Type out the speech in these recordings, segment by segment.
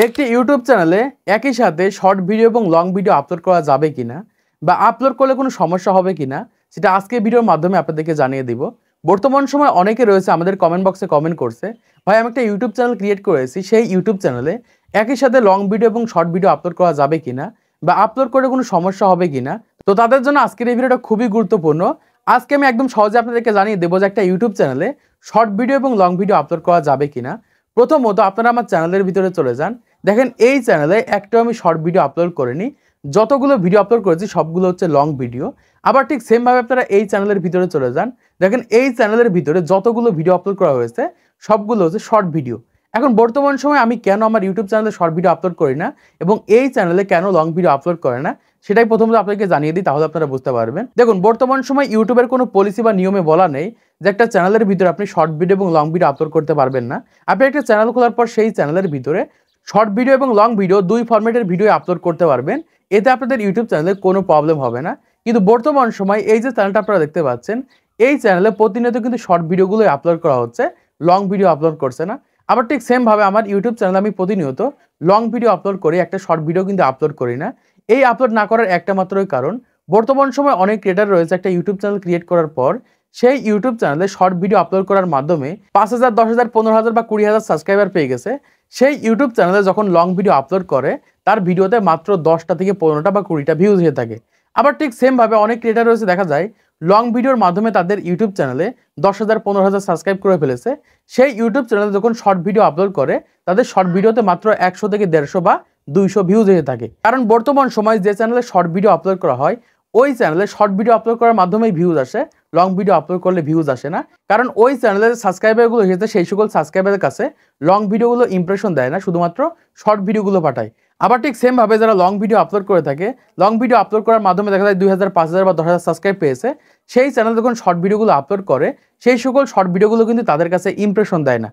একটি ইউটিউব চ্যানেলে একই সাথে শর্ট ভিডিও এবং লং ভিডিও আপলোড করা যাবে কিনা বা আপলোড করলে কোনো সমস্যা হবে কিনা সেটা আজকে ভিডিওর মাধ্যমে আপনাদেরকে জানিয়ে দিব। বর্তমান সময় অনেকে রয়েছে আমাদের কমেন্ট বক্সে কমেন্ট করছে, ভাই আমি একটা ইউটিউব চ্যানেল ক্রিয়েট করেছি, সেই ইউটিউব চ্যানেলে একই সাথে লং ভিডিও এবং শর্ট ভিডিও আপলোড করা যাবে কিনা বা আপলোড করে কোনো সমস্যা হবে কিনা। তো তাদের জন্য আজকের এই ভিডিওটা খুবই গুরুত্বপূর্ণ। আজকে আমি একদম সহজে আপনাদেরকে জানিয়ে দেবো যে একটা ইউটিউব চ্যানেলে শর্ট ভিডিও এবং লং ভিডিও আপলোড করা যাবে কিনা। প্রথমত আপনারা আমার চ্যানেলের ভিতরে চলে যান। দেখেন এই চ্যানেলে একটাও আমি শর্ট ভিডিও আপলোড করিনি, যতগুলো ভিডিও আপলোড করেছি সবগুলো হচ্ছে লং ভিডিও। আবার ঠিক সেমভাবে আপনারা এই চ্যানেলের ভিতরে চলে যান। দেখেন এই চ্যানেলের ভিতরে যতগুলো ভিডিও আপলোড করা হয়েছে সবগুলো হচ্ছে শর্ট ভিডিও। এখন বর্তমান সময়ে আমি কেন আমার ইউটিউব চ্যানেলে শর্ট ভিডিও আপলোড করি না এবং এই চ্যানেলে কেন লং ভিডিও আপলোড করে না সেটাই প্রথমত আপনাকে জানিয়ে দিই, তাহলে আপনারা বুঝতে পারবেন। দেখুন বর্তমান সময় ইউটিউবের কোনো পলিসি বা নিয়মে বলা নেই যে একটা চ্যানেলের ভিতরে আপনি শর্ট ভিডিও এবং লং ভিডিও আপলোড করতে পারবেন না। আপনি একটা চ্যানেল খোলার পর সেই চ্যানেলের ভিতরে শর্ট ভিডিও এবং লং ভিডিও দুই ফরম্যাটের ভিডিও আপলোড করতে পারবেন, এতে আপনাদের ইউটিউব চ্যানেলে কোনো প্রবলেম হবে না। কিন্তু বর্তমান সময় এই যে চ্যানেলটা আপনারা দেখতে পাচ্ছেন, এই চ্যানেলে প্রতিনিয়ত কিন্তু শর্ট ভিডিওগুলোই আপলোড করা হচ্ছে, লং ভিডিও আপলোড করছে না। আবার ঠিক সেমভাবে আমার ইউটিউব চ্যানেলে আমি প্রতিনিয়ত লং ভিডিও আপলোড করি, একটা শর্ট ভিডিও কিন্তু আপলোড করি না। এই আপলোড না করার একটা মাত্রই কারণ, বর্তমান সময় অনেক ক্রিয়েটার রয়েছে একটা ইউটিউব চ্যানেল ক্রিয়েট করার পর সেই ইউটিউব চ্যানেলে শর্ট ভিডিও আপলোড করার মাধ্যমে 5,000, 10,000, 15,000 বা 20,000 সাবস্ক্রাইবার পেয়ে গেছে। সেই ইউটিউব চ্যানেলে যখন লং ভিডিও আপলোড করে তার ভিডিওতে মাত্র 10টা থেকে 15টা বা 20টা ভিউজ হয়ে থাকে। আবার ঠিক সেমভাবে অনেক ক্রিয়েটার রয়েছে, দেখা যায় লং ভিডিওর মাধ্যমে তাদের ইউটিউব চ্যানেলে 10,000, 15,000 সাবস্ক্রাইব করে ফেলেছে। সেই ইউটিউব চ্যানেলে যখন শর্ট ভিডিও আপলোড করে তাদের শর্ট ভিডিওতে মাত্র 100 থেকে 150 বা 200 ভিউজ হয়ে থাকে। কারণ বর্তমান সময় যে চ্যানেলে শর্ট ভিডিও আপলোড করা হয় ওই চ্যানেলে শর্ট ভিডিও আপলোড করার মাধ্যমেই ভিউজ আসে, লং ভিডিও আপলোড করলে ভিউজ আসে না। কারণ ওই চ্যানেলের সাবস্ক্রাইবারগুলো এসেছে, সেই সকল সাবস্ক্রাইবারের কাছে লং ভিডিওগুলো ইমপ্রেশন দেয় না, শুধুমাত্র শর্ট ভিডিওগুলো পাঠায়। আবার ঠিক সেমভাবে যারা লং ভিডিও আপলোড করে থাকে, লং ভিডিও আপলোড করার মাধ্যমে দেখা যায় 2,000, 5,000 বা 10,000 সাবস্ক্রাইব পেয়েছে, সেই চ্যানেল যখন শর্ট ভিডিওগুলো আপলোড করে সেই সকল শর্ট ভিডিওগুলো কিন্তু তাদের কাছে ইমপ্রেশন দেয় না।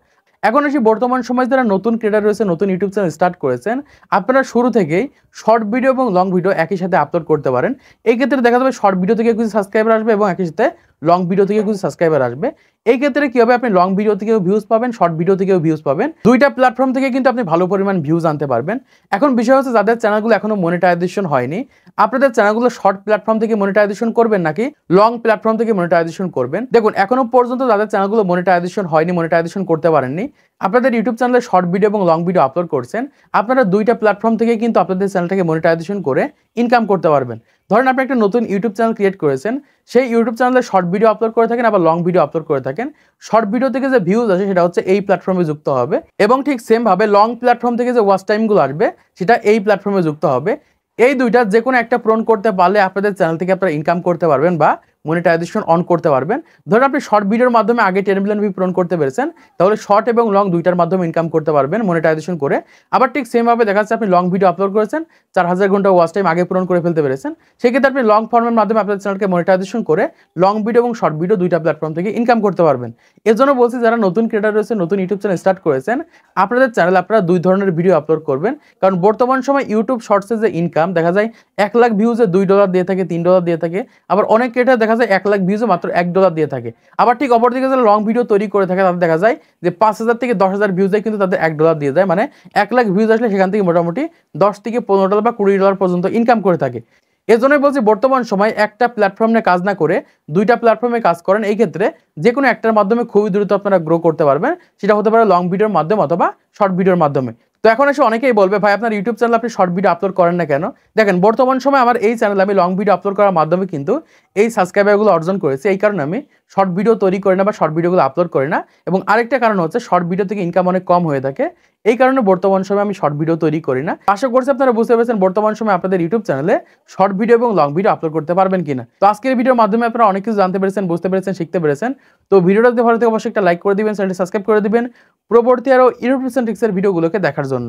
এখন আসি বর্তমান সময় যারা নতুন ক্রিয়েটার রয়েছে, নতুন ইউটিউব চ্যানেল স্টার্ট করেছেন, আপনারা শুরু থেকেই শর্ট ভিডিও এবং লং ভিডিও একই সাথে আপলোড করতে পারেন। এই ক্ষেত্রে দেখা যাবে শর্ট ভিডিও থেকে কিছু সাবস্ক্রাইবার আসবে এবং একই সাথে লং ভিডিও থেকে কিছু সাবস্ক্রাইবার আসবে। এই ক্ষেত্রে কি হবে, আপনি লং ভিডিও থেকেও ভিউজ পাবেন, শর্ট ভিডিও থেকেও ভিউজ পাবেন, দুইটা প্ল্যাটফর্ম থেকে কিন্তু আপনি ভালো পরিমাণ ভিউজ আনতে পারবেন। এখন বিষয় হচ্ছে যাদের চ্যানেলগুলো এখনো মনিটাইজেশন হয়নি, আপনাদের চ্যানেলগুলো শর্ট প্ল্যাটফর্ম থেকে মনিটাইজেশন করবেন নাকি লং প্ল্যাটফর্ম থেকে মনিটাইজেশন করবেন। দেখুন এখনো পর্যন্ত যাদের চ্যানেলগুলো মনিটাইজেশন হয়নি, মনিটাইজেশন করতে পারেননি, আপনাদের ইউটিউব চ্যানেলে শর্ট ভিডিও এবং লং ভিডিও আপলোড করছেন, আপনারা দুইটা প্ল্যাটফর্ম থেকে কিন্তু আপনাদের চ্যানেলটাকে মনিটাইজেশন করে ইনকাম করতে পারবেন। ধরেন আপনি একটা নতুন ইউটিউব চ্যানেল ক্রিয়েট করেছেন, সেই ইউটিউব চ্যানেলে শর্ট ভিডিও আপলোড করে থাকেন, আবার লং ভিডিও আপলোড করে থাকেন। শর্ট ভিডিও থেকে যে ভিউজ আসে সেটা হচ্ছে এই প্ল্যাটফর্মে যুক্ত হবে এবং ঠিক সেমভাবে লং প্ল্যাটফর্ম থেকে যে ওয়াচ টাইমগুলো আসবে সেটা এই প্ল্যাটফর্মে যুক্ত হবে। এই দুইটা যে কোনো একটা পূরণ করতে পারলে আপনাদের চ্যানেল থেকে আপনারা ইনকাম করতে পারবেন বা মনিটাইজেশন অন করতে পারবেন। ধরুন আপনি শর্ট ভিডিওর মাধ্যমে আগে 10 মিলিয়ন ভিউ পূরণ করতে পেরেছেন, তাহলে শর্ট এবং লং দুইটার মাধ্যমে ইনকাম করতে পারবেন মনিটাইজেশন করে। আবার ঠিক সেমভাবে দেখা যাচ্ছে আপনি লং ভিডিও আপলোড করেছেন, 4,000 ঘন্টা ওয়াচ টাইম আগে পূরণ করে ফেলতে পেরেছেন, সেক্ষেত্রে আপনি লং ফর্মের মাধ্যমে আপনার চ্যানেলকে মনিটাইজেশন করে লং ভিডিও এবং শর্ট ভিডিও দুইটা প্ল্যাটফর্ম থেকে ইনকাম করতে পারবেন। এর জন্য বলছি যারা নতুন ক্রিয়েটার রয়েছে, নতুন ইউটিউব চ্যানেল স্টার্ট করেছেন, আপনাদের চ্যানেলে আপনারা দুই ধরনের ভিডিও আপলোড করবেন। কারণ বর্তমান সময় ইউটিউব শর্টসে যে ইনকাম দেখা যায় 1 লাখ ভিউজে $2 দিয়ে থাকে, $3 দিয়ে থাকে। আবার অনেক ক্রিয়েটার দেখা যায় 1 লাখ ভিউজে মাত্র $1 দিয়ে থাকে। আবার ঠিক অপরদিকে যারা লং ভিডিও তৈরি করে থাকে তাদের দেখা যায় যে 5,000 থেকে 10,000 ভিউজে কিন্তু তাদের $1 দিয়ে যায়, মানে 1 লাখ ভিউজ আসলে সেখান থেকে মোটামুটি $10 থেকে $15 বা $20 পর্যন্ত ইনকাম করে থাকে। এজন্যই বলছি বর্তমান সময় একটা প্ল্যাটফর্ম নিয়ে কাজ না করে দুইটা প্ল্যাটফর্মে কাজ করেন। এই ক্ষেত্রে যে কোনো একটার মাধ্যমে খুবই দ্রুত আপনারা গ্রো করতে পারবেন, সেটা হতে পারে লং ভিডিওর মাধ্যমে অথবা শর্ট ভিডিওর মাধ্যমে। তো এখন এসে অনেকেই বলবে ভাই আপনার ইউটিউব চ্যানেলে আপনি শর্ট ভিডিও আপলোড করেন না কেন? দেখেন বর্তমান সময় আমার এই চ্যানেলে আমি লং ভিডিও আপলোড করার মাধ্যমে কিন্তু এই সাবস্ক্রাইবারগুলো অর্জন করেছি। এই কারণে আমি শর্ট ভিডিও তৈরি করি না বা শর্ট ভিডিওগুলো আপলোড করি না। এবং আরেকটা কারণ হচ্ছে শর্ট ভিডিও থেকে ইনকাম অনেক কম হয়ে থাকে, এই কারণে বর্তমান সময় আমি শর্ট ভিডিও তৈরি করি না। আশা করছি আপনারা বুঝতে পেরেছেন বর্তমান সময় আপনাদের ইউটিউব চ্যানেলে শর্ট ভিডিও এবং লং ভিডিও আপলোড করতে পারবেন কিনা। তো আজকের ভিডিওর মাধ্যমে আপনারা অনেক কিছু জানতে পেরেছেন, বুঝতে পেরেছেন, শিখতে পেরেছেন। তো ভিডিওটা যদি ভালো লাগে অবশ্যই একটা লাইক করে দিবেন, চ্যানেলটি সাবস্ক্রাইব করে দিবেন পরবর্তী আরও ইউটিউব টিপস এর ভিডিওগুলোকে দেখার জন্য।